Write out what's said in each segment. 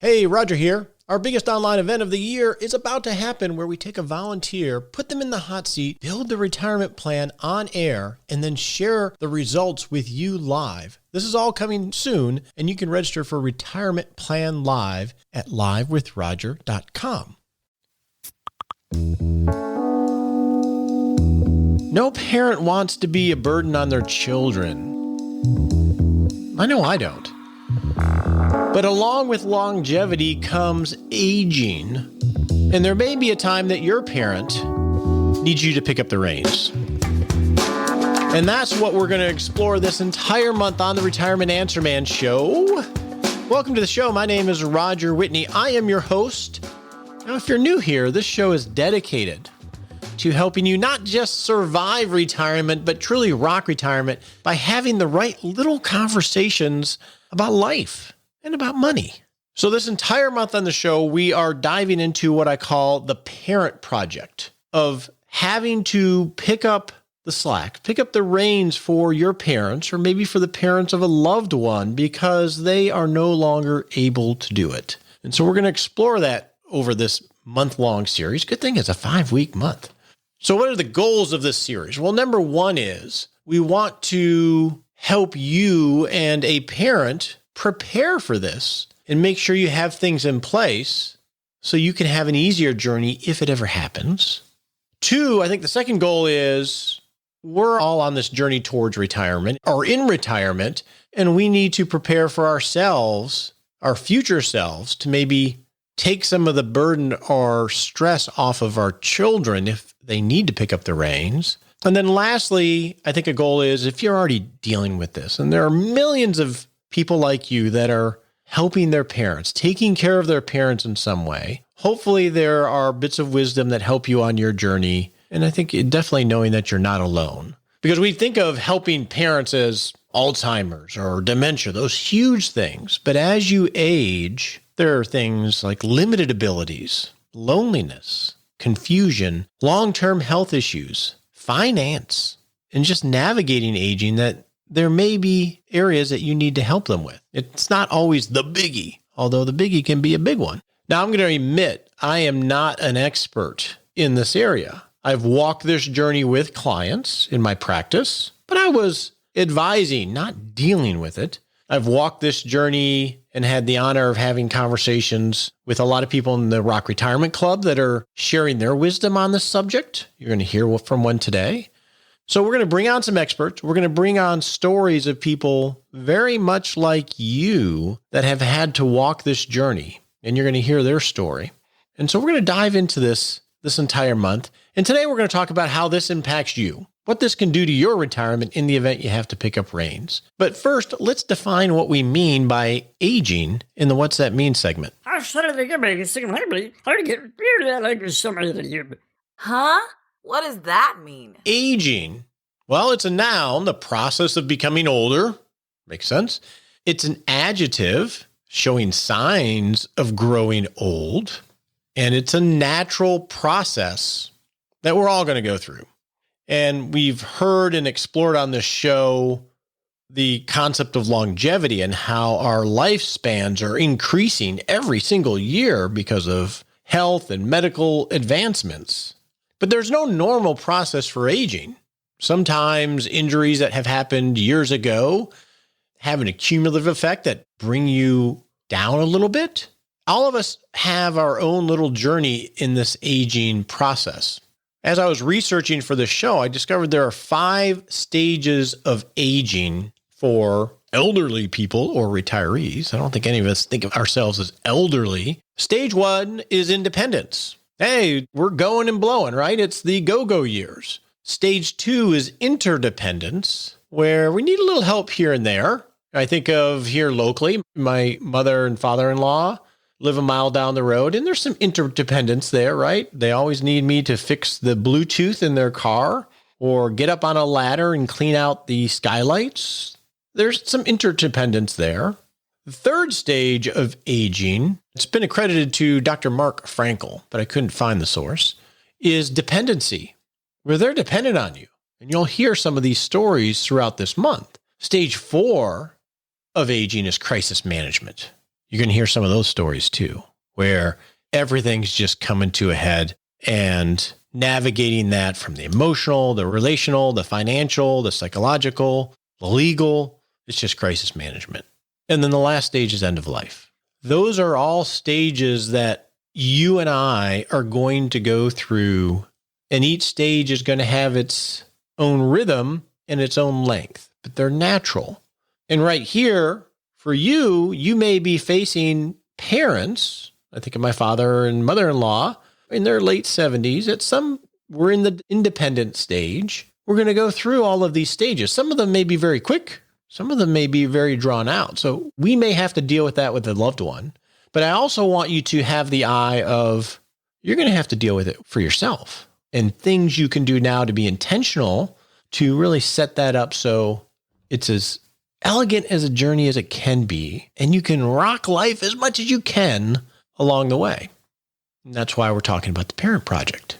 Hey, Roger here. Our biggest online event of the year is about to happen where we take a volunteer, put them in the hot seat, build the retirement plan on air, and then share the results with you live. This is all coming soon, and you can register for Retirement Plan Live at livewithroger.com. No parent wants to be a burden on their children. I know I don't. But along with longevity comes aging, and there may be a time that your parent needs you to pick up the reins. And that's what we're going to explore this entire month on the Retirement Answer Man Show. Welcome to the show. My name is Roger Whitney. I am your host. Now, if you're new here, this show is dedicated to helping you not just survive retirement, but truly rock retirement by having the right little conversations about life and about money. So this entire month on the show, we are diving into what I call the parent project of having to pick up the slack, pick up the reins for your parents, or maybe for the parents of a loved one, because they are no longer able to do it. And so we're going to explore that over this month-long series. Good thing it's a 5-week month. So what are the goals of this series? Well, number one is we want to help you and a parent prepare for this and make sure you have things in place so you can have an easier journey if it ever happens. Two, I think the second goal is we're all on this journey towards retirement or in retirement, and we need to prepare for ourselves, our future selves, to maybe take some of the burden or stress off of our children if they need to pick up the reins. And then lastly, I think a goal is if you're already dealing with this, and there are millions of people like you that are helping their parents, taking care of their parents in some way. Hopefully there are bits of wisdom that help you on your journey. And I think definitely knowing that you're not alone. Because we think of helping parents as Alzheimer's or dementia, those huge things. But as you age, there are things like limited abilities, loneliness, confusion, long-term health issues, finance, and just navigating aging that there may be areas that you need to help them with. It's not always the biggie, although the biggie can be a big one. Now, I'm going to admit I am not an expert in this area. I've walked this journey with clients in my practice, but I was advising, not dealing with it. I've walked this journey and had the honor of having conversations with a lot of people in the Rock Retirement Club that are sharing their wisdom on this subject. You're going to hear from one today. So we're going to bring on some experts. We're going to bring on stories of people very much like you that have had to walk this journey, and you're going to hear their story. And so we're going to dive into this entire month. And today we're going to talk about how this impacts you, what this can do to your retirement in the event you have to pick up reins. But first, let's define what we mean by aging in the What's That Mean segment. Huh? What does that mean? Aging. Well, it's a noun, the process of becoming older. Makes sense. It's an adjective showing signs of growing old. And it's a natural process that we're all going to go through. And we've heard and explored on this show the concept of longevity and how our lifespans are increasing every single year because of health and medical advancements. But there's no normal process for aging. Sometimes injuries that have happened years ago have an accumulative effect that bring you down a little bit. All of us have our own little journey in this aging process. As I was researching for this show, I discovered there are 5 stages of aging for elderly people or retirees. I don't think any of us think of ourselves as elderly. Stage 1 is independence. Hey, we're going and blowing, right? It's the go-go years. Stage 2 is interdependence, where we need a little help here and there. I think of here locally, my mother and father-in-law live a mile down the road, and there's some interdependence there, right? They always need me to fix the Bluetooth in their car or get up on a ladder and clean out the skylights. There's some interdependence there. The third stage of aging, it's been accredited to Dr. Mark Frankel, but I couldn't find the source, is dependency, where they're dependent on you. And you'll hear some of these stories throughout this month. Stage 4 of aging is crisis management. you're going to hear some of those stories too, where everything's just coming to a head and navigating that from the emotional, the relational, the financial, the psychological, the legal. It's just crisis management. And then the last stage is end of life. Those are all stages that you and I are going to go through, and each stage is going to have its own rhythm and its own length, but they're natural. And right here, for you, you may be facing parents. I think of my father and mother-in-law in their late 70s. We're in the independent stage. We're going to go through all of these stages. Some of them may be very quick. Some of them may be very drawn out. So we may have to deal with that with a loved one. But I also want you to have the eye of, you're going to have to deal with it for yourself, and things you can do now to be intentional to really set that up so it's as elegant as a journey as it can be, and you can rock life as much as you can along the way. And that's why we're talking about the Parent Project.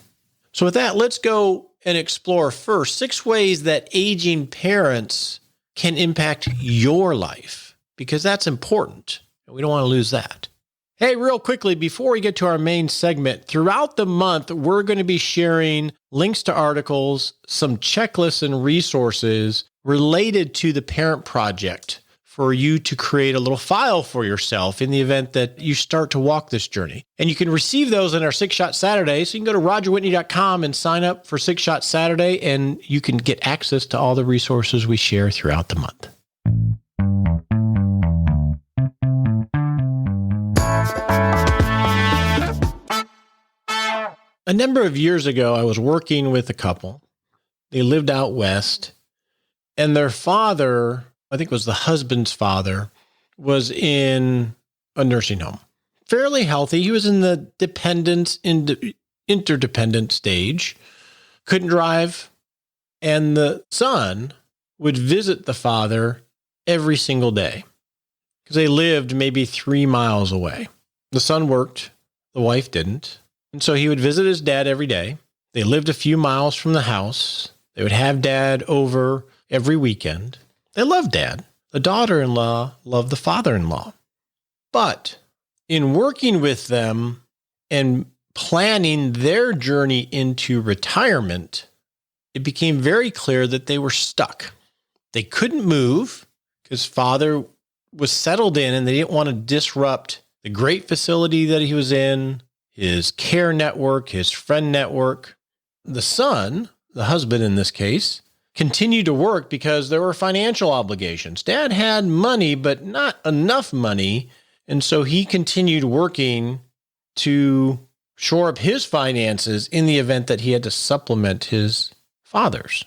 So with that, let's go and explore first 6 ways that aging parents can impact your life, because that's important. We don't want to lose that. Hey, real quickly, before we get to our main segment, throughout the month, we're going to be sharing links to articles, some checklists and resources related to the Parent Project for you to create a little file for yourself in the event that you start to walk this journey. And you can receive those in our 6-Shot Saturday. So you can go to rogerwhitney.com and sign up for 6-Shot Saturday, and you can get access to all the resources we share throughout the month. A number of years ago, I was working with a couple. They lived out west, and their father, I think it was the husband's father, was in a nursing home. Fairly healthy. He was in the interdependent stage, couldn't drive, and the son would visit the father every single day because they lived maybe 3 miles away. The son worked, the wife didn't. And so he would visit his dad every day. They lived a few miles from the house. They would have dad over every weekend. They loved dad. The daughter-in-law loved the father-in-law. But in working with them and planning their journey into retirement, it became very clear that they were stuck. They couldn't move because father was settled in and they didn't want to disrupt the great facility that he was in, his care network, his friend network. The son, the husband in this case, continued to work because there were financial obligations. Dad had money, but not enough money. And so he continued working to shore up his finances in the event that he had to supplement his father's.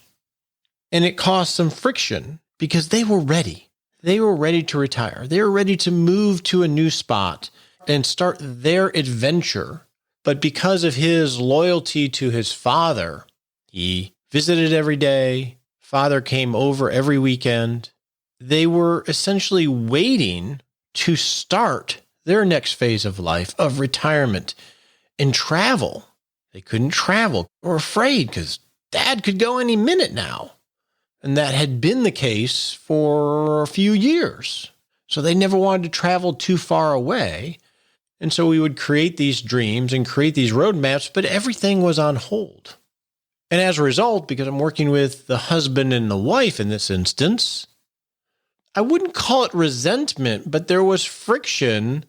And it caused some friction because they were ready. They were ready to retire. They were ready to move to a new spot and start their adventure. But because of his loyalty to his father, he visited every day. Father came over every weekend. They were essentially waiting to start their next phase of life, of retirement and travel. They couldn't travel. They were afraid because dad could go any minute now. And that had been the case for a few years. So they never wanted to travel too far away. And so we would create these dreams and create these roadmaps, but everything was on hold. And as a result, because I'm working with the husband and the wife in this instance, I wouldn't call it resentment, but there was friction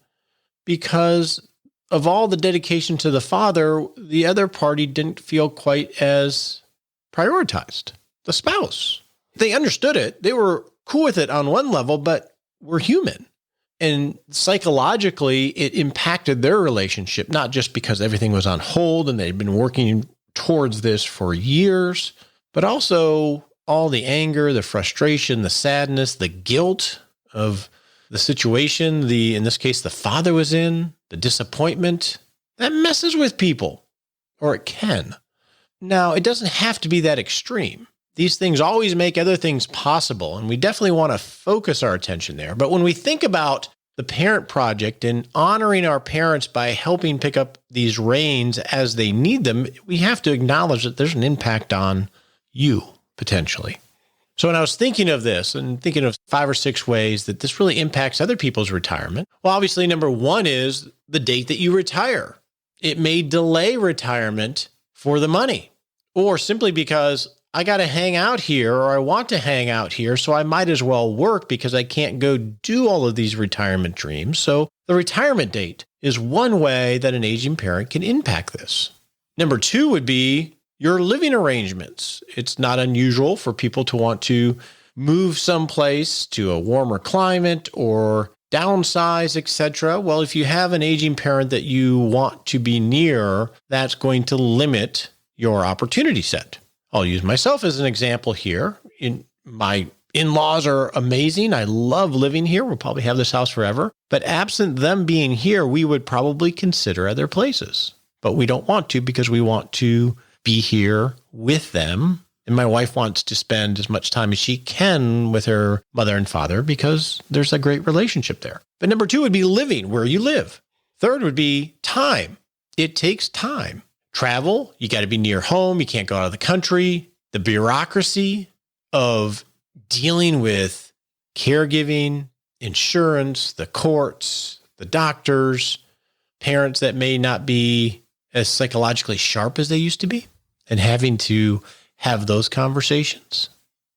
because of all the dedication to the father, the other party didn't feel quite as prioritized. The spouse. They understood it. They were cool with it on one level, but we're human. And psychologically, it impacted their relationship, not just because everything was on hold and they'd been working towards this for years, but also all the anger, the frustration, the sadness, the guilt of the situation, in this case, the father was in, the disappointment, that messes with people, or it can. Now, it doesn't have to be that extreme. These things always make other things possible, and we definitely want to focus our attention there. But when we think about the Parent Project and honoring our parents by helping pick up these reins as they need them, we have to acknowledge that there's an impact on you, potentially. So when I was thinking of this and thinking of 5 or 6 ways that this really impacts other people's retirement, well, obviously, number one is the date that you retire. It may delay retirement for the money, or simply because I got to hang out here, or I want to hang out here, so I might as well work because I can't go do all of these retirement dreams. So the retirement date is one way that an aging parent can impact this. Number 2 would be your living arrangements. It's not unusual for people to want to move someplace to a warmer climate or downsize, etc. Well, if you have an aging parent that you want to be near, that's going to limit your opportunity set. I'll use myself as an example here. My in-laws are amazing. I love living here. We'll probably have this house forever. But absent them being here, we would probably consider other places. But we don't want to because we want to be here with them. And my wife wants to spend as much time as she can with her mother and father because there's a great relationship there. But number 2 would be living where you live. 3rd would be time. It takes time. Travel, you got to be near home. You can't go out of the country. The bureaucracy of dealing with caregiving, insurance, the courts, the doctors, parents that may not be as psychologically sharp as they used to be, and having to have those conversations.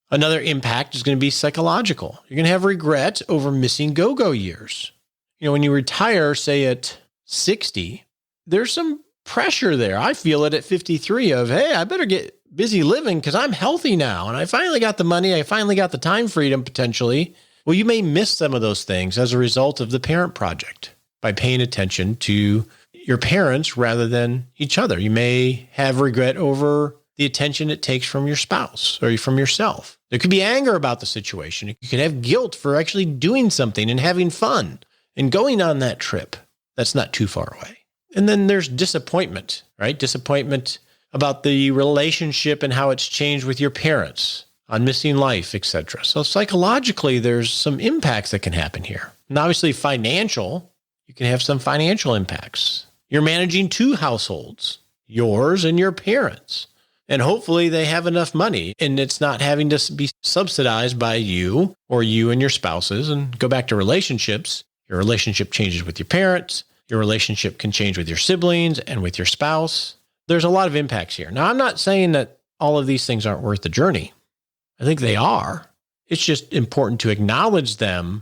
Another impact is going to be psychological. You're going to have regret over missing go-go years. When you retire, say at 60, there's some pressure there. I feel it at 53 of, hey, I better get busy living because I'm healthy now. And I finally got the money. I finally got the time freedom potentially. Well, you may miss some of those things as a result of the parent project by paying attention to your parents rather than each other. You may have regret over the attention it takes from your spouse or from yourself. There could be anger about the situation. You could have guilt for actually doing something and having fun and going on that trip that's not too far away. And then there's disappointment, right? Disappointment about the relationship and how it's changed with your parents, on missing life, etc. So psychologically, there's some impacts that can happen here. And obviously financial, you can have some financial impacts. You're managing 2 households, yours and your parents. And hopefully they have enough money and it's not having to be subsidized by you or you and your spouses. And go back to relationships. Your relationship changes with your parents. Your relationship can change with your siblings and with your spouse. There's a lot of impacts here. Now, I'm not saying that all of these things aren't worth the journey. I think they are. It's just important to acknowledge them.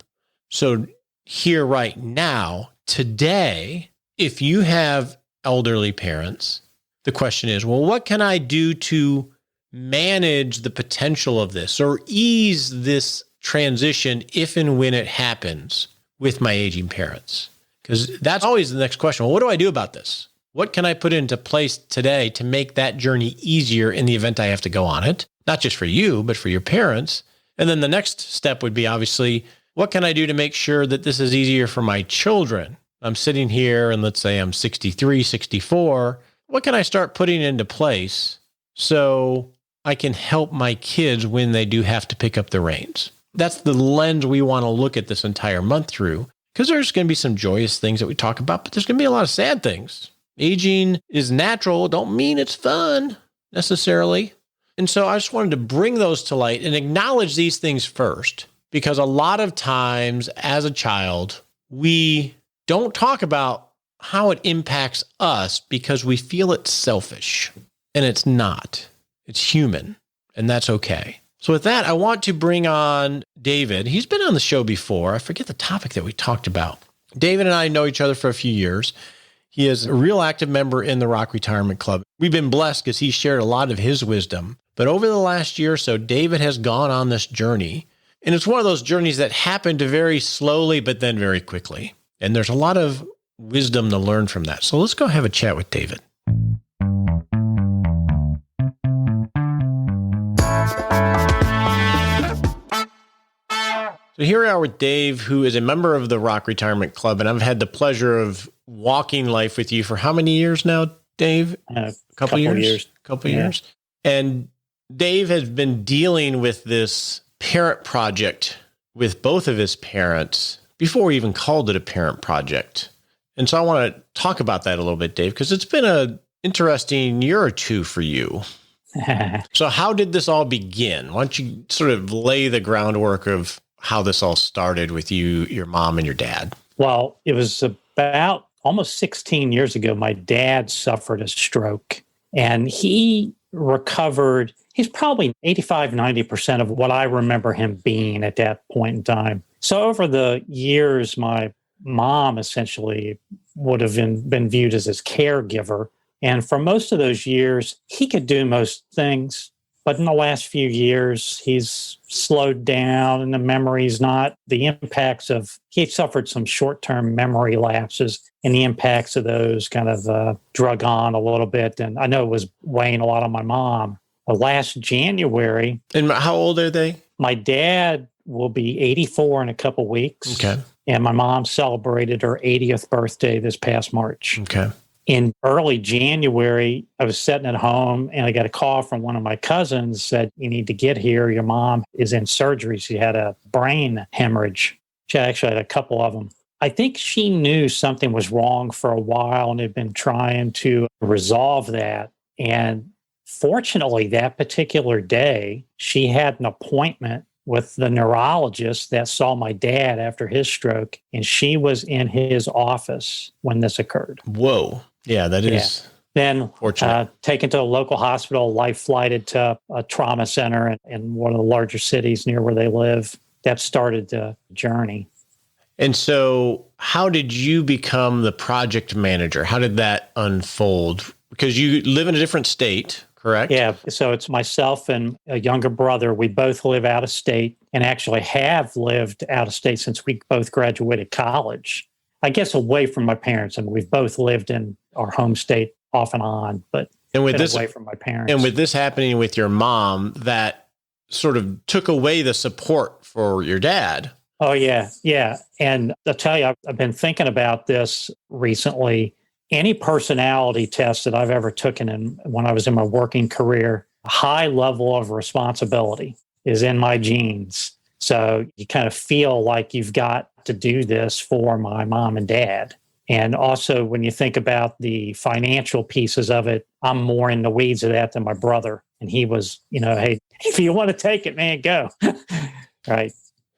So here right now, today, if you have elderly parents, the question is, well, what can I do to manage the potential of this or ease this transition if and when it happens with my aging parents? Because that's always the next question. Well, what do I do about this? What can I put into place today to make that journey easier in the event I have to go on it? Not just for you, but for your parents. And then the next step would be obviously, what can I do to make sure that this is easier for my children? I'm sitting here and let's say I'm 63, 64. What can I start putting into place so I can help my kids when they do have to pick up the reins? That's the lens we want to look at this entire month through. Because there's going to be some joyous things that we talk about, but there's going to be a lot of sad things. Aging is natural. Don't mean it's fun necessarily. And so I just wanted to bring those to light and acknowledge these things first, because a lot of times as a child, we don't talk about how it impacts us because we feel it's selfish, and it's not. It's human, and that's okay. So with that, I want to bring on David. He's been on the show before. I forget the topic that we talked about. David and I know each other for a few years. He is a real active member in the Rock Retirement Club. We've been blessed because he shared a lot of his wisdom. But over the last year or so, David has gone on this journey. And it's one of those journeys that happened very slowly, but then very quickly. And there's a lot of wisdom to learn from that. So let's go have a chat with David. So here we are with Dave, who is a member of the Rock Retirement Club, and I've had the pleasure of walking life with you for how many years now, Dave? A couple years. And Dave has been dealing with this parent project with both of his parents before we even called it a parent project. And so I want to talk about that a little bit, Dave, because it's been an interesting year or two for you. So how did this all begin? Why don't you sort of lay the groundwork of how this all started with you, your mom, and your dad? Well, it was about almost 16 years ago. My dad suffered a stroke and he recovered. He's probably 85, 90% of what I remember him being at that point in time. So over the years, my mom essentially would have been viewed as his caregiver. And for most of those years, he could do most things. But in the last few years, he's slowed down and the memory's not the impacts of, he suffered some short-term memory lapses and the impacts of those kind of drug on a little bit. And I know it was weighing a lot on my mom. Last January. And how old are they? My dad will be 84 in a couple weeks. Okay. And my mom celebrated her 80th birthday this past March. Okay. In early January, I was sitting at home and I got a call from one of my cousins, said, you need to get here. Your mom is in surgery. She had a brain hemorrhage. She actually had a couple of them. I think she knew something was wrong for a while and had been trying to resolve that. And fortunately, that particular day, she had an appointment with the neurologist that saw my dad after his stroke, and she was in his office when this occurred. Whoa. Yeah, that is Then fortunate. Taken to a local hospital, life flighted to a trauma center in one of the larger cities near where they live. That started the journey. And so how did you become the project manager? How did that unfold? Because you live in a different state, correct? Yeah. So it's myself and a younger brother. We both live out of state and actually have lived out of state since we both graduated college. I guess away from my parents. I mean, we've both lived in our home state off and on, but away from my parents. And with this happening with your mom, that sort of took away the support for your dad. Oh, yeah. Yeah. And I'll tell you, I've been thinking about this recently. Any personality test that I've ever taken when I was in my working career, a high level of responsibility is in my genes. So you kind of feel like you've got to do this for my mom and dad. And also when you think about the financial pieces of it, I'm more in the weeds of that than my brother. And he was, hey, if you want to take it, man, go. Right.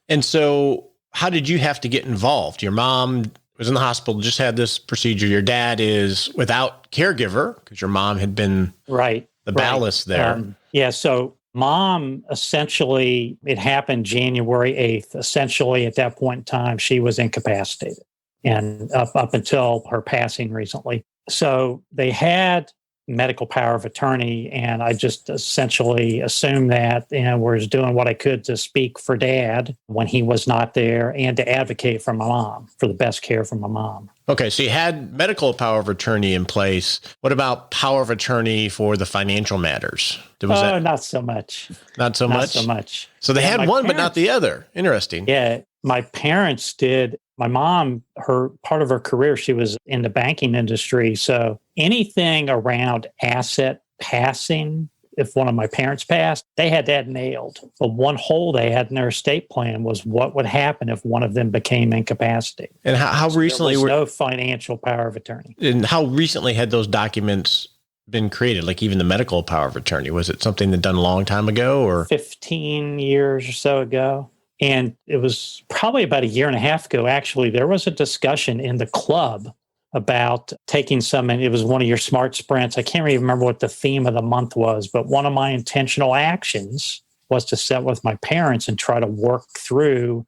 And so how did you have to get involved? Your mom was in the hospital, just had this procedure. Your dad is without caregiver because your mom had been the ballast there. So mom, essentially, it happened January 8th. Essentially, at that point in time, she was incapacitated and up until her passing recently. So they had medical power of attorney, and I just essentially assumed that was doing what I could to speak for dad when he was not there and to advocate for my mom, for the best care for my mom. Okay, so you had medical power of attorney in place. What about power of attorney for the financial matters? Not so much. Not so much? So they had one, but not the other. Interesting. Yeah, my parents did. My mom, part of her career, she was in the banking industry. So anything around asset passing, if one of my parents passed, they had that nailed. But one hole they had in their estate plan was what would happen if one of them became incapacitated. And how recently there was no financial power of attorney. And how recently had those documents been created? Like even the medical power of attorney, was it something that done a long time ago, or 15 years or so ago? And it was probably about a year and a half ago, actually, there was a discussion in the club about taking some, and it was one of your smart sprints. I can't really remember what the theme of the month was, but one of my intentional actions was to sit with my parents and try to work through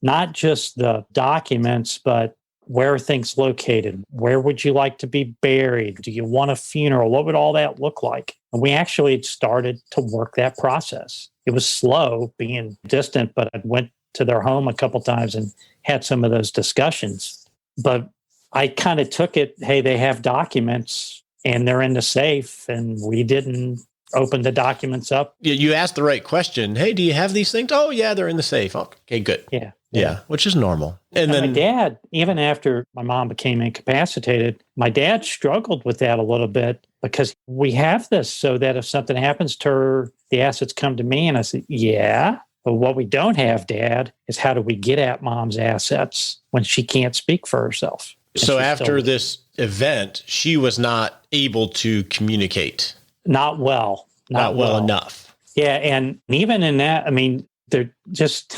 not just the documents, but where are things located? Where would you like to be buried? Do you want a funeral? What would all that look like? And we actually started to work that process. It was slow being distant, but I went to their home a couple times and had some of those discussions. But I kind of took it, hey, they have documents and they're in the safe, and we didn't open the documents up. You asked the right question. Hey, do you have these things? Oh, yeah, they're in the safe. Okay, good. Yeah, which is normal. And then my dad, even after my mom became incapacitated, my dad struggled with that a little bit because we have this so that if something happens to her, the assets come to me. And I said, yeah, but what we don't have, Dad, is how do we get at mom's assets when she can't speak for herself? So after this event, she was not able to communicate. Not well. not well enough. Yeah. And even in that, I mean, there just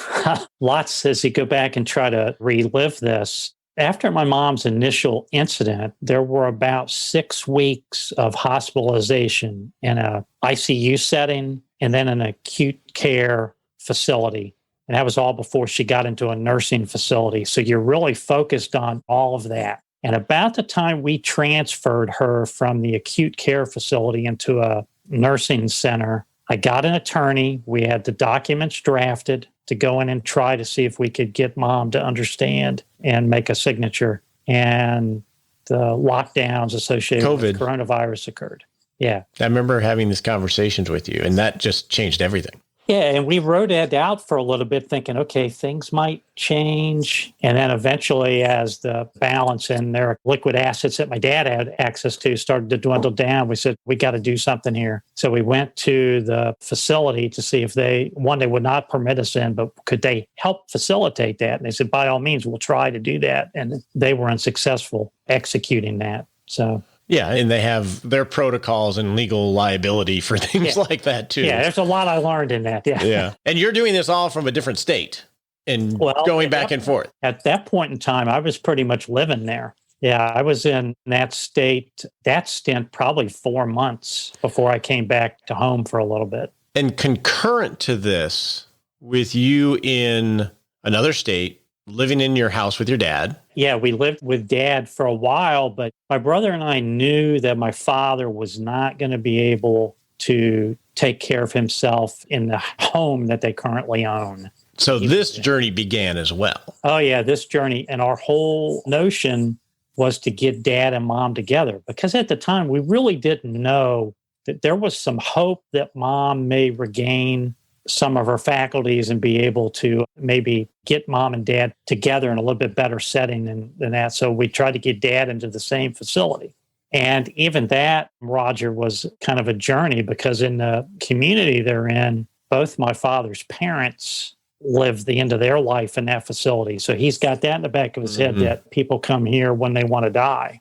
lots as you go back and try to relive this. After my mom's initial incident, there were about 6 weeks of hospitalization in a ICU setting and then an acute care facility. And that was all before she got into a nursing facility. So you're really focused on all of that. And about the time we transferred her from the acute care facility into a nursing center, I got an attorney. We had the documents drafted to go in and try to see if we could get mom to understand and make a signature. And the lockdowns associated with coronavirus occurred. Yeah. I remember having these conversations with you, and that just changed everything. Yeah, and we wrote it out for a little bit thinking, okay, things might change. And then eventually as the balance in their liquid assets that my dad had access to started to dwindle down, we said, we got to do something here. So we went to the facility to see if they would not permit us in, but could they help facilitate that? And they said, by all means, we'll try to do that. And they were unsuccessful executing that. So... yeah, and they have their protocols and legal liability for things like that, too. Yeah, there's a lot I learned in that. Yeah. And you're doing this all from a different state and going back and forth. At that point in time, I was pretty much living there. Yeah, I was in that state, that stint, probably 4 months before I came back to home for a little bit. And concurrent to this, with you in another state, living in your house with your dad. Yeah, we lived with Dad for a while, but my brother and I knew that my father was not going to be able to take care of himself in the home that they currently own. So this journey began as well. Oh, yeah, this journey. And our whole notion was to get Dad and Mom together, because at the time we really didn't know that there was some hope that Mom may regain some of her faculties and be able to maybe get Mom and Dad together in a little bit better setting than that. So we tried to get Dad into the same facility. And even that, Roger, was kind of a journey, because in the community they're in, both my father's parents live the end of their life in that facility. So he's got that in the back of his head that people come here when they want to die.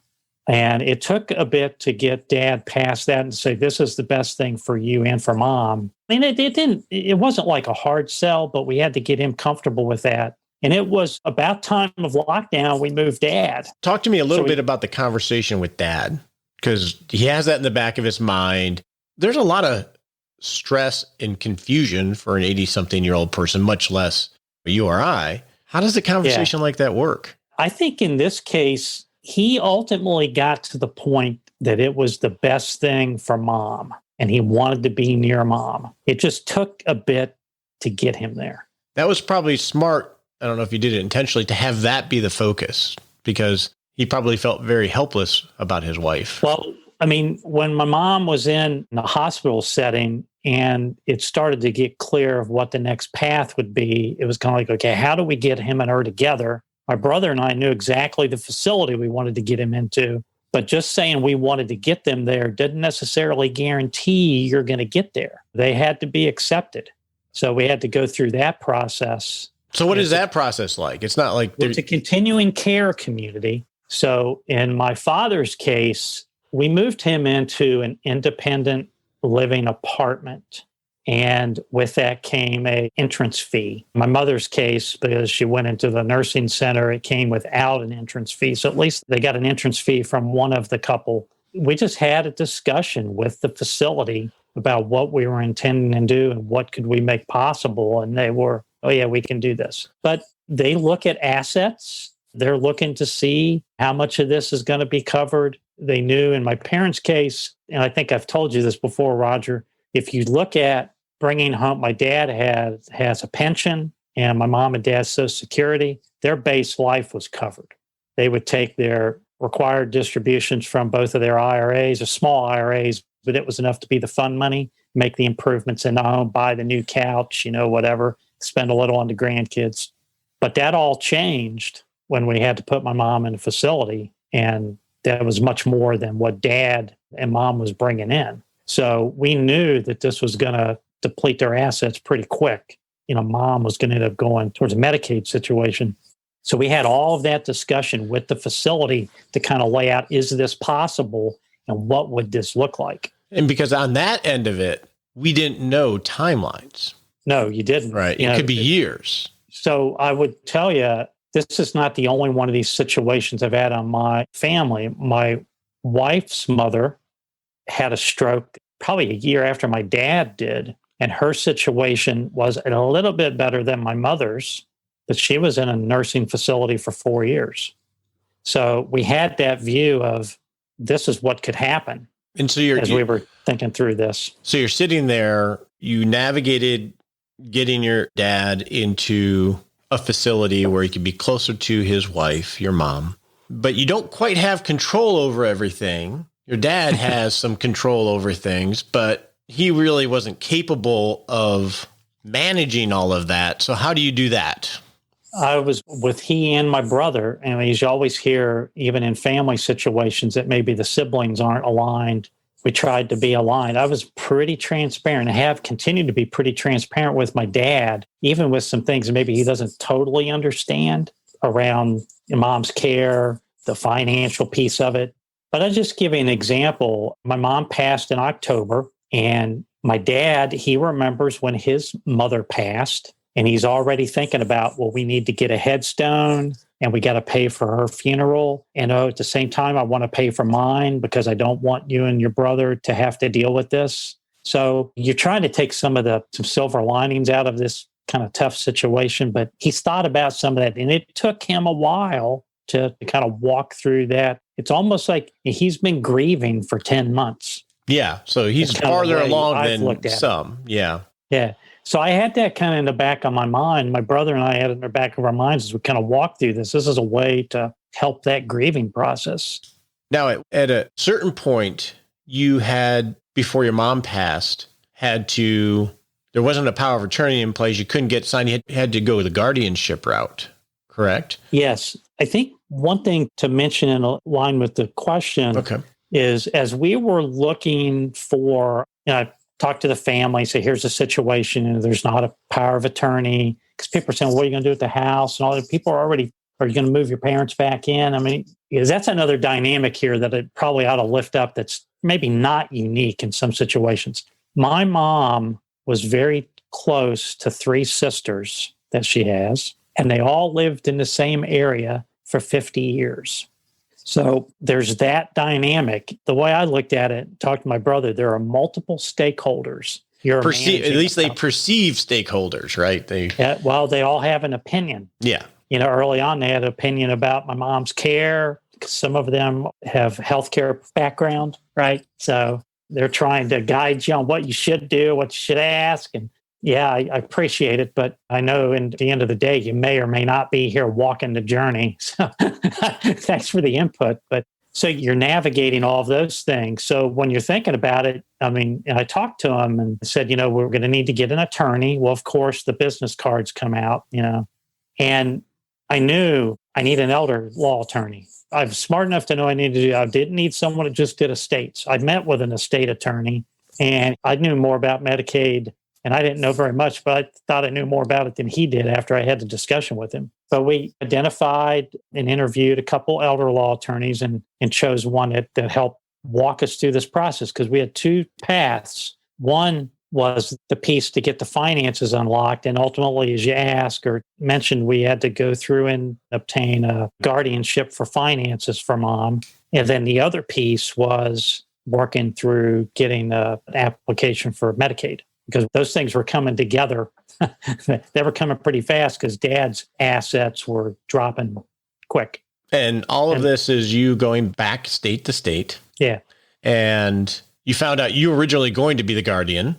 And it took a bit to get Dad past that and say, this is the best thing for you and for Mom. I mean, it wasn't like a hard sell, but we had to get him comfortable with that. And it was about time of lockdown, we moved Dad. Talk to me a little bit about the conversation with Dad, because he has that in the back of his mind. There's a lot of stress and confusion for an 80-something-year-old person, much less you or I. How does a conversation like that work? I think in this case, he ultimately got to the point that it was the best thing for Mom, and he wanted to be near Mom. It just took a bit to get him there. That was probably smart. I don't know if you did it intentionally, to have that be the focus, because he probably felt very helpless about his wife. Well, I mean, when my mom was in the hospital setting and it started to get clear of what the next path would be, it was kind of like, okay, how do we get him and her together? My brother and I knew exactly the facility we wanted to get him into, but just saying we wanted to get them there didn't necessarily guarantee you're going to get there. They had to be accepted. So we had to go through that process. So what is that process like? It's not like... It's a continuing care community. So in my father's case, we moved him into an independent living apartment. And with that came an entrance fee. My mother's case, because she went into the nursing center, it came without an entrance fee. So at least they got an entrance fee from one of the couple. We just had a discussion with the facility about what we were intending to do and what could we make possible. And they were, oh yeah, we can do this. But they look at assets. They're looking to see how much of this is going to be covered. They knew in my parents' case, and I think I've told you this before, Roger, if you look at bringing home, my dad has a pension and my mom and dad's Social Security, their base life was covered. They would take their required distributions from both of their IRAs, or small IRAs, but it was enough to be the fund money, make the improvements in the home, buy the new couch, whatever, spend a little on the grandkids. But that all changed when we had to put my mom in a facility, and that was much more than what Dad and Mom was bringing in. So we knew that this was going to deplete their assets pretty quick. Mom was going to end up going towards a Medicaid situation. So we had all of that discussion with the facility to kind of lay out, is this possible and what would this look like? And because on that end of it, we didn't know timelines. No, you didn't. Right. It could be years. So I would tell you, this is not the only one of these situations I've had on my family. My wife's mother had a stroke probably a year after my dad did. And her situation was a little bit better than my mother's, but she was in a nursing facility for 4 years. So we had that view of this is what could happen. And so we were thinking through this. So you're sitting there, you navigated getting your dad into a facility where he could be closer to his wife, your mom, but you don't quite have control over everything. Your dad has some control over things, but he really wasn't capable of managing all of that. So how do you do that? I was with he and my brother, and as you always hear, even in family situations, that maybe the siblings aren't aligned. We tried to be aligned. I was pretty transparent. I have continued to be pretty transparent with my dad, even with some things maybe he doesn't totally understand around mom's care, the financial piece of it. But I'll just give you an example. My mom passed in October, and my dad, he remembers when his mother passed, and he's already thinking about, well, we need to get a headstone and we got to pay for her funeral. And at the same time, I want to pay for mine because I don't want you and your brother to have to deal with this. So you're trying to take some silver linings out of this kind of tough situation, but he's thought about some of that. And it took him a while to kind of walk through that. It's almost like he's been grieving for 10 months. Yeah. So he's farther along than some. Yeah. Yeah. So I had that kind of in the back of my mind. My brother and I had it in the back of our minds as we kind of walked through this. This is a way to help that grieving process. Now, at a certain point, you had, before your mom passed, there wasn't a power of attorney in place. You couldn't get signed. You had to go the guardianship route, correct? Yes. I think one thing to mention in line with the question is as we were looking for, talk to the family, say, here's the situation, and there's not a power of attorney. Because people are saying, what are you going to do with the house? And all that. People are you going to move your parents back in? I mean, that's another dynamic here that it probably ought to lift up that's maybe not unique in some situations. My mom was very close to 3 sisters that she has, and they all lived in the same area for 50 years. So there's that dynamic. The way I looked at it, talked to my brother, there are multiple stakeholders. At least they perceive stakeholders, right? They all have an opinion. Yeah. Early on, they had an opinion about my mom's care. Some of them have healthcare background, right? So they're trying to guide you on what you should do, what you should ask. And yeah, I appreciate it, but I know at the end of the day, you may or may not be here walking the journey. So thanks for the input. But so you're navigating all of those things. So when you're thinking about it, and I talked to him and said, we're going to need to get an attorney. Well, of course, the business cards come out, and I knew I need an elder law attorney. I'm smart enough to know I didn't need someone that just did estates. I met with an estate attorney, and I knew more about Medicaid. And I didn't know very much, but I thought I knew more about it than he did after I had the discussion with him. But we identified and interviewed a couple elder law attorneys and chose one that helped walk us through this process because we had 2 paths. One was the piece to get the finances unlocked. And ultimately, as you asked or mentioned, we had to go through and obtain a guardianship for finances for mom. And then the other piece was working through getting an application for Medicaid. Because those things were coming together. They were coming pretty fast because Dad's assets were dropping quick. And all of this is you going back state to state. Yeah. And you found out you were originally going to be the guardian.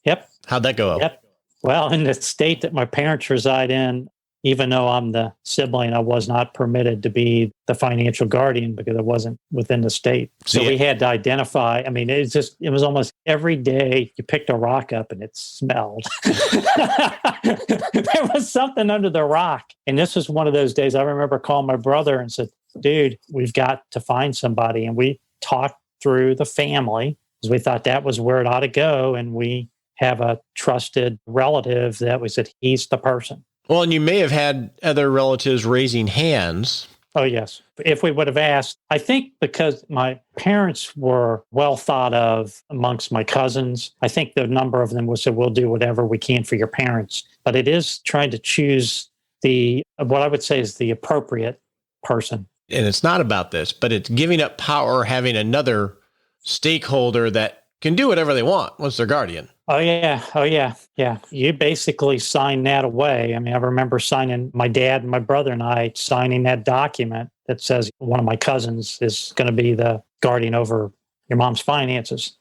Yep. How'd that go? Yep. Well, in the state that my parents reside in, even though I'm the sibling, I was not permitted to be the financial guardian because I wasn't within the state. So we had to identify. It was almost every day you picked a rock up and it smelled. There was something under the rock. And this was one of those days I remember calling my brother and said, dude, we've got to find somebody. And we talked through the family because we thought that was where it ought to go. And we have a trusted relative that we said, he's the person. Well, and you may have had other relatives raising hands. Oh, yes. If we would have asked, I think because my parents were well thought of amongst my cousins, I think the number of them would say, we'll do whatever we can for your parents. But it is trying to choose what I would say is the appropriate person. And it's not about this, but it's giving up power, having another stakeholder that can do whatever they want once they're guardian. Oh, yeah. Oh, yeah. Yeah. You basically sign that away. I mean, I remember signing, my dad and my brother and I signing that document that says one of my cousins is going to be the guardian over your mom's finances.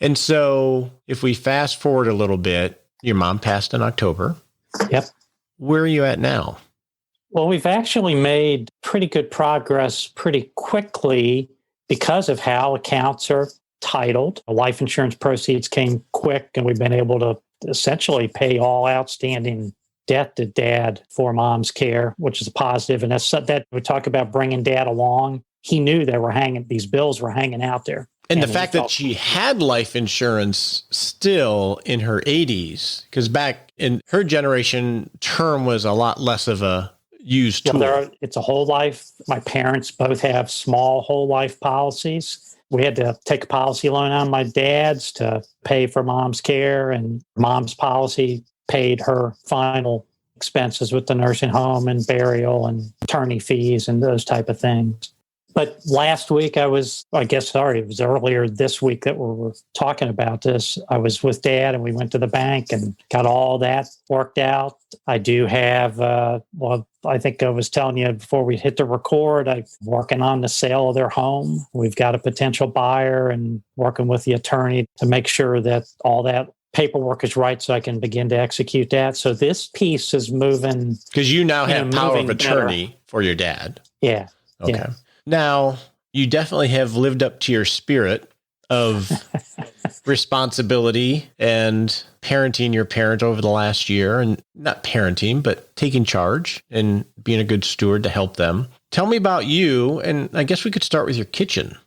And so if we fast forward a little bit, your mom passed in October. Yep. Where are you at now? Well, we've actually made pretty good progress pretty quickly because of how accounts are titled. Life insurance proceeds came quick, and we've been able to essentially pay all outstanding debt to Dad for Mom's care, which is a positive. And that's that we talk about bringing Dad along. He knew these bills were hanging out there. And the fact that she had life insurance still in her 80s, because back in her generation, term was a lot less of a used tool. It's a whole life. My parents both have small whole life policies. We had to take a policy loan on my dad's to pay for Mom's care, and Mom's policy paid her final expenses with the nursing home and burial and attorney fees and those type of things. But last week it was earlier this week that we were talking about this. I was with Dad and we went to the bank and got all that worked out. I do have, I think I was telling you before we hit the record, I'm working on the sale of their home. We've got a potential buyer and working with the attorney to make sure that all that paperwork is right so I can begin to execute that. So this piece is moving. Because you now have power of attorney for your dad. Yeah. Okay. Yeah. Now, you definitely have lived up to your spirit of responsibility and parenting your parent over the last year, and not parenting, but taking charge and being a good steward to help them. Tell me about you, and I guess we could start with your kitchen.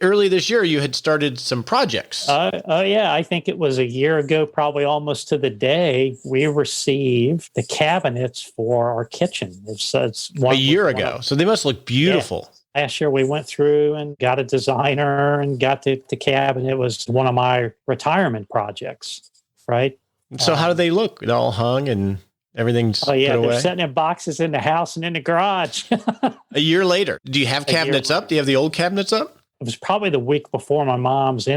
Early this year, you had started some projects. Yeah. I think it was a year ago, probably almost to the day, we received the cabinets for our kitchen. It's a year ago. So they must look beautiful. Yeah. Last year, we went through and got a designer and got the cabinet. It was one of my retirement projects, right? So how do they look? They're all hung and everything's put away? They're sitting in boxes in the house and in the garage. A year later. Do you have cabinets up? Do you have the old cabinets up? It was probably the week before my mom's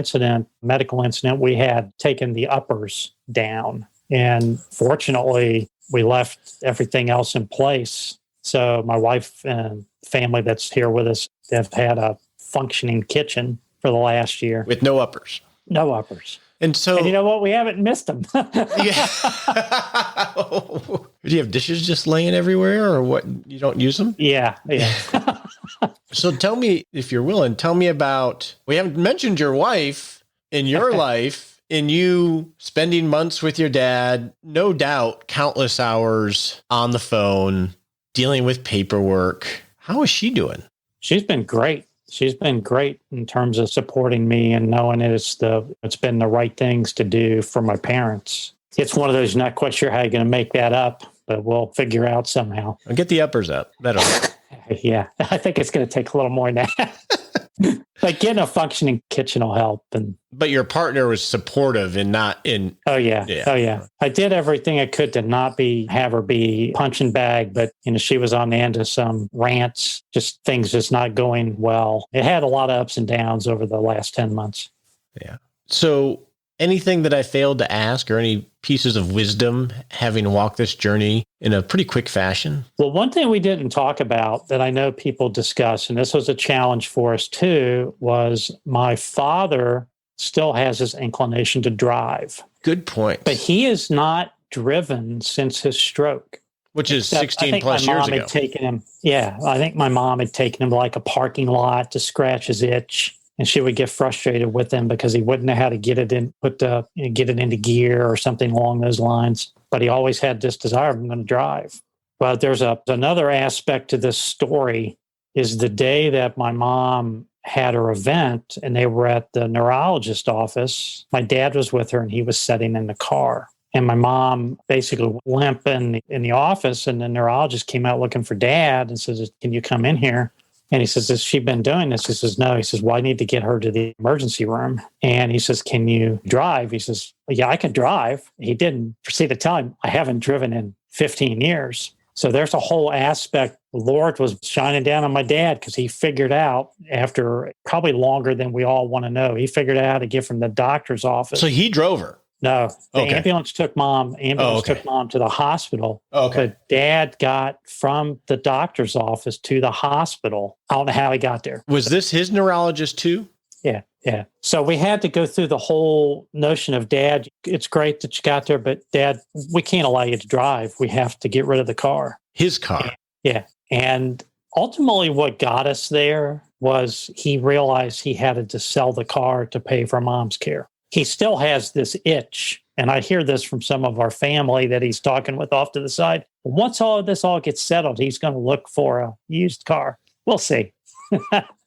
medical incident. We had taken the uppers down. And fortunately, we left everything else in place. So my wife and family that's here with us have had a functioning kitchen for the last year. With no uppers. No uppers. And you know what? We haven't missed them. Yeah. Do you have dishes just laying everywhere, or what? You don't use them? Yeah. So tell me, if you're willing, about, we haven't mentioned your wife in your life, and you spending months with your dad, no doubt countless hours on the phone, dealing with paperwork. How is she doing? She's been great. She's been great in terms of supporting me and knowing it's been the right things to do for my parents. It's one of those, not quite sure how you're going to make that up, but we'll figure out somehow. I'll get the uppers up. Better. Yeah, I think it's going to take a little more than that. Like getting a functioning kitchen will help. But your partner was supportive and not in. Oh yeah. I did everything I could to not have her be punching bag, but she was on the end of some rants, just things just not going well. It had a lot of ups and downs over the last 10 months. Yeah. So anything that I failed to ask, or any pieces of wisdom having walked this journey in a pretty quick fashion? Well, one thing we didn't talk about that I know people discuss, and this was a challenge for us too, was my father still has his inclination to drive. Good point. But he is not driven since his stroke. Which is 16 plus years ago. I think my mom had taken him to like a parking lot to scratch his itch. And she would get frustrated with him because he wouldn't know how to get it into gear or something along those lines. But he always had this desire, I'm going to drive. But there's another aspect to this story is the day that my mom had her event and they were at the neurologist office. My dad was with her and he was sitting in the car. And my mom basically limp in the office, and the neurologist came out looking for Dad and says, "Can you come in here?" And he says, "Has she been doing this?" He says, "No." He says, "Well, I need to get her to the emergency room." And he says, "Can you drive?" He says, "Yeah, I can drive." He didn't proceed to tell him, "I haven't driven in 15 years. So there's a whole aspect. The Lord was shining down on my dad because he figured out, after probably longer than we all want to know, he figured out how to get from the doctor's office. So he drove her? No, the Okay. ambulance took mom to the hospital. Okay. But Dad got from the doctor's office to the hospital. I don't know how he got there. Was this his neurologist too? Yeah. So we had to go through the whole notion of, Dad, it's great that you got there, but Dad, we can't allow you to drive. We have to get rid of the car. His car. Yeah. And ultimately what got us there was he realized he had to sell the car to pay for Mom's care. He still has this itch. And I hear this from some of our family that he's talking with off to the side. Once all of this all gets settled, he's going to look for a used car. We'll see.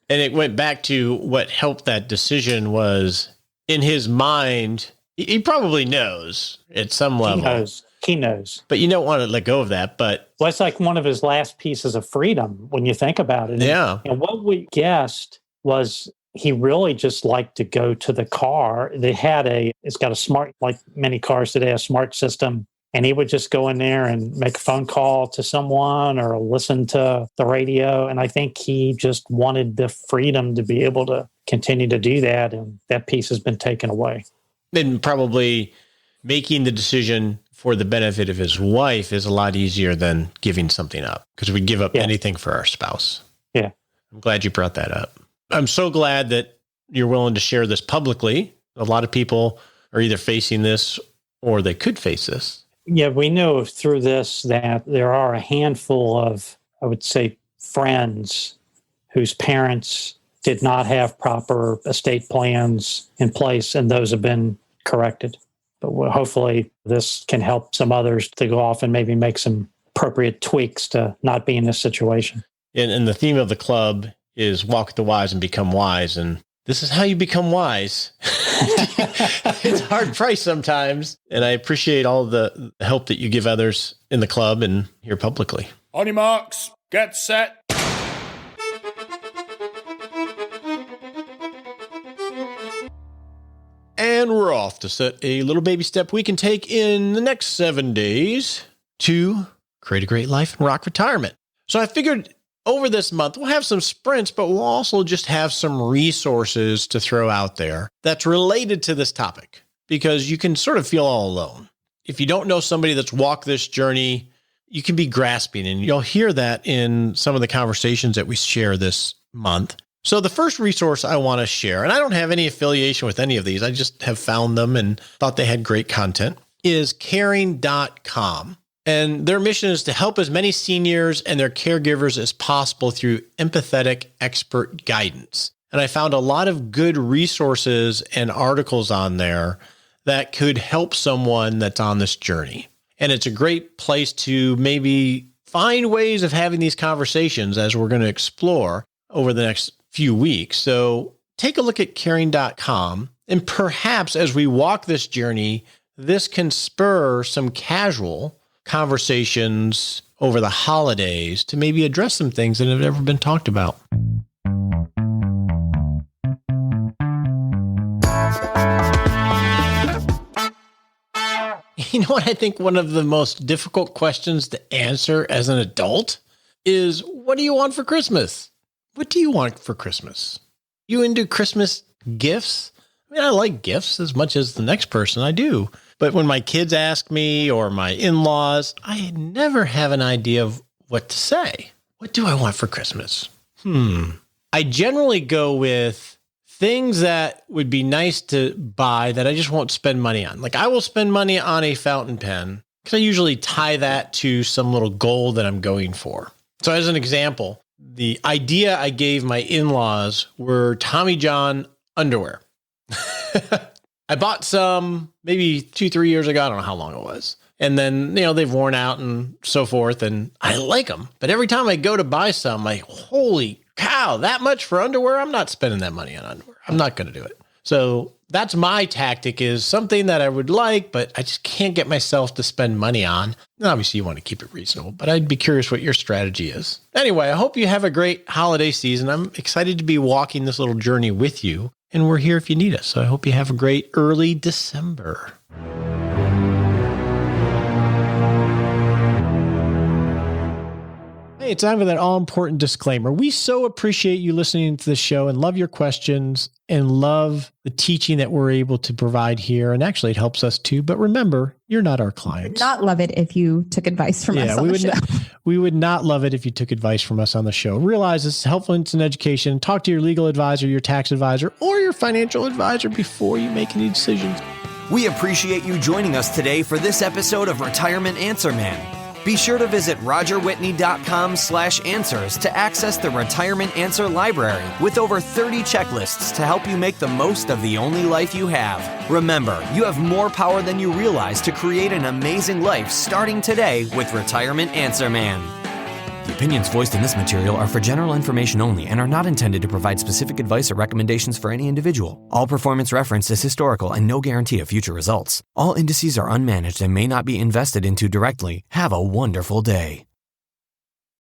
And it went back to what helped that decision was, in his mind, he probably knows at some level. He knows. But you don't want to let go of that. But well, it's like one of his last pieces of freedom when you think about it. Yeah. And what we guessed was he really just liked to go to the car. It's got a smart, like many cars today, a smart system. And he would just go in there and make a phone call to someone or listen to the radio. And I think he just wanted the freedom to be able to continue to do that. And that piece has been taken away. And probably making the decision for the benefit of his wife is a lot easier than giving something up, because we give up anything for our spouse. Yeah. I'm glad you brought that up. I'm so glad that you're willing to share this publicly. A lot of people are either facing this or they could face this. Yeah, we know through this that there are a handful of, I would say, friends whose parents did not have proper estate plans in place, and those have been corrected. But hopefully this can help some others to go off and maybe make some appropriate tweaks to not be in this situation. And the theme of the club is walk with the wise and become wise. And this is how you become wise. It's hard price sometimes. And I appreciate all the help that you give others in the club and here publicly. On your marks, get set. And we're off to set a little baby step we can take in the next 7 days to create a great life and rock retirement. So I figured over this month, we'll have some sprints, but we'll also just have some resources to throw out there that's related to this topic, because you can sort of feel all alone. If you don't know somebody that's walked this journey, you can be grasping, and you'll hear that in some of the conversations that we share this month. So the first resource I want to share, and I don't have any affiliation with any of these, I just have found them and thought they had great content, is caring.com. And their mission is to help as many seniors and their caregivers as possible through empathetic expert guidance. And I found a lot of good resources and articles on there that could help someone that's on this journey. And it's a great place to maybe find ways of having these conversations, as we're going to explore over the next few weeks. So take a look at caring.com, and perhaps as we walk this journey, this can spur some casual conversations over the holidays to maybe address some things that have never been talked about. You know what I think one of the most difficult questions to answer as an adult is, what do you want for Christmas? What do you want for Christmas? You into Christmas gifts? I mean, I like gifts as much as the next person, I do. But when my kids ask me, or my in-laws, I never have an idea of what to say. What do I want for Christmas? I generally go with things that would be nice to buy that I just won't spend money on. Like, I will spend money on a fountain pen because I usually tie that to some little goal that I'm going for. So as an example, the idea I gave my in-laws were Tommy John underwear. I bought some maybe 2-3 years ago. I don't know how long it was. And then, they've worn out and so forth, and I like them. But every time I go to buy some, I'm like, holy cow, that much for underwear? I'm not spending that money on underwear. I'm not going to do it. So that's my tactic, is something that I would like, but I just can't get myself to spend money on. And obviously, you want to keep it reasonable, but I'd be curious what your strategy is. Anyway, I hope you have a great holiday season. I'm excited to be walking this little journey with you, and we're here if you need us. So I hope you have a great early December. Hey, it's time for that all-important disclaimer. We so appreciate you listening to the show and love your questions and love the teaching that we're able to provide here. And actually, it helps us too. But remember, you're not our clients. Not love it if you took advice from us on the show. We would not love it if you took advice from us on the show. Realize this is helpful in education. Talk to your legal advisor, your tax advisor, or your financial advisor before you make any decisions. We appreciate you joining us today for this episode of Retirement Answer Man. Be sure to visit rogerwhitney.com/answers to access the Retirement Answer Library with over 30 checklists to help you make the most of the only life you have. Remember, you have more power than you realize to create an amazing life starting today with Retirement Answer Man. The opinions voiced in this material are for general information only and are not intended to provide specific advice or recommendations for any individual. All performance referenced is historical and no guarantee of future results. All indices are unmanaged and may not be invested into directly. Have a wonderful day.